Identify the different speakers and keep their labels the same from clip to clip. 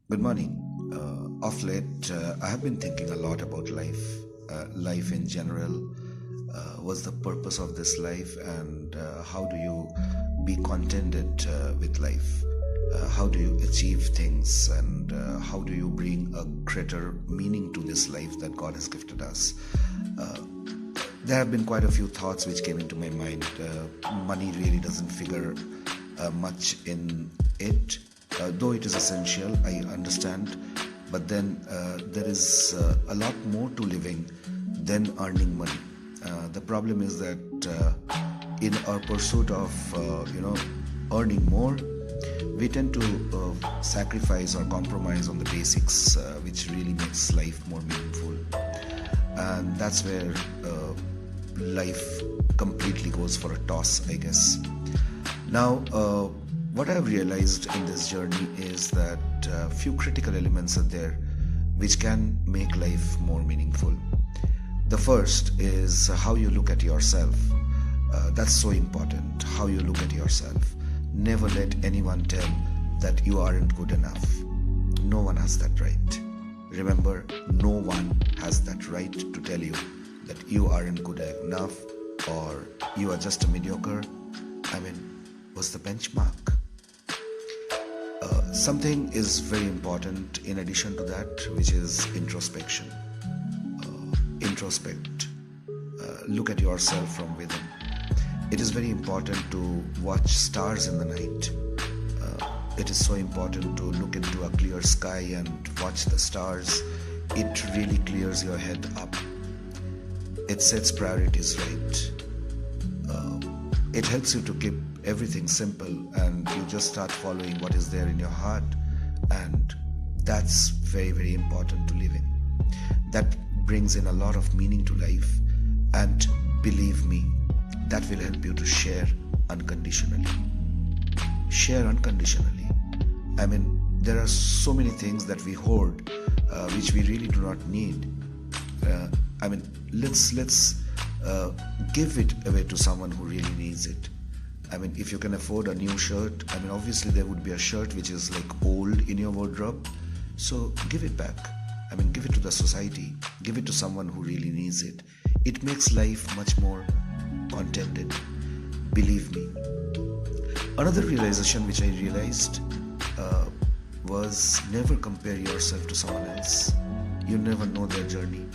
Speaker 1: Good morning. Of late, I have been thinking a lot about life, life in general. What's the purpose of this life, and how do you be contented with life? How do you achieve things, and how do you bring a greater meaning to this life that God has gifted us? Uh, there have been quite a few thoughts which came into my mind. Money really doesn't figure much in it, though it is essential, I understand. But then there is a lot more to living than earning money. The problem is that in our pursuit of earning more, we tend to sacrifice or compromise on the basics, which really makes life more meaningful. And that's where life completely goes for a toss, I guess. Now, what I've realized in this journey is that few critical elements are there which can make life more meaningful. The first is how you look at yourself. That's so important, how you look at yourself. Never let anyone tell that you aren't good enough. No one has that right. Remember, no one has that right to tell you that you aren't good enough or you are just a mediocre. I mean, what's the benchmark? Something is very important in addition to that, which is introspection. Introspect. Look at yourself from within. It is very important to watch stars in the night. It is so important to look into a clear sky and watch the stars. It really clears your head up. It sets priorities right. It helps you to keep everything simple, and you just start following what is there in your heart, and that's very, very important to living. That brings in a lot of meaning to life, and believe me, that will help you to share unconditionally. Share unconditionally. I mean, there are so many things that we hoard, which we really do not need. I mean, let's give it away to someone who really needs it. I mean, if you can afford a new shirt, I mean, obviously there would be a shirt which is like old in your wardrobe. So give it back. I mean, give it to the society. Give it to someone who really needs it. It makes life much more contented. Believe me. Another realization which I realized was never compare yourself to someone else. You never know their journey.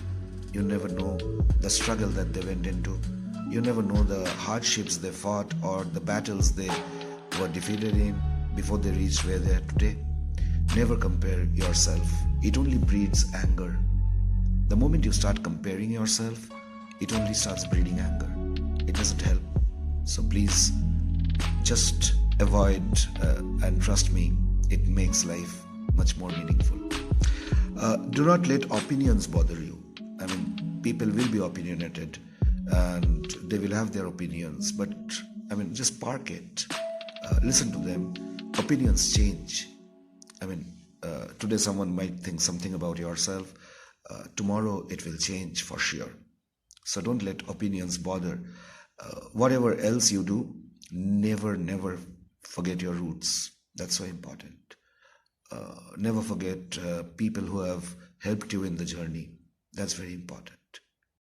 Speaker 1: You never know the struggle that they went into. You never know the hardships they fought or the battles they were defeated in before they reached where they are today. Never compare yourself. It only breeds anger. The moment you start comparing yourself, it only starts breeding anger. It doesn't help. So please, just avoid and trust me, it makes life much more meaningful. Do not let opinions bother you. I mean, people will be opinionated and they will have their opinions, but I mean, just park it. Listen to them. Opinions change. I mean, today someone might think something about yourself. Tomorrow it will change for sure. So don't let opinions bother. Whatever else you do, never forget your roots. That's so important. Never forget people who have helped you in the journey. That's very important.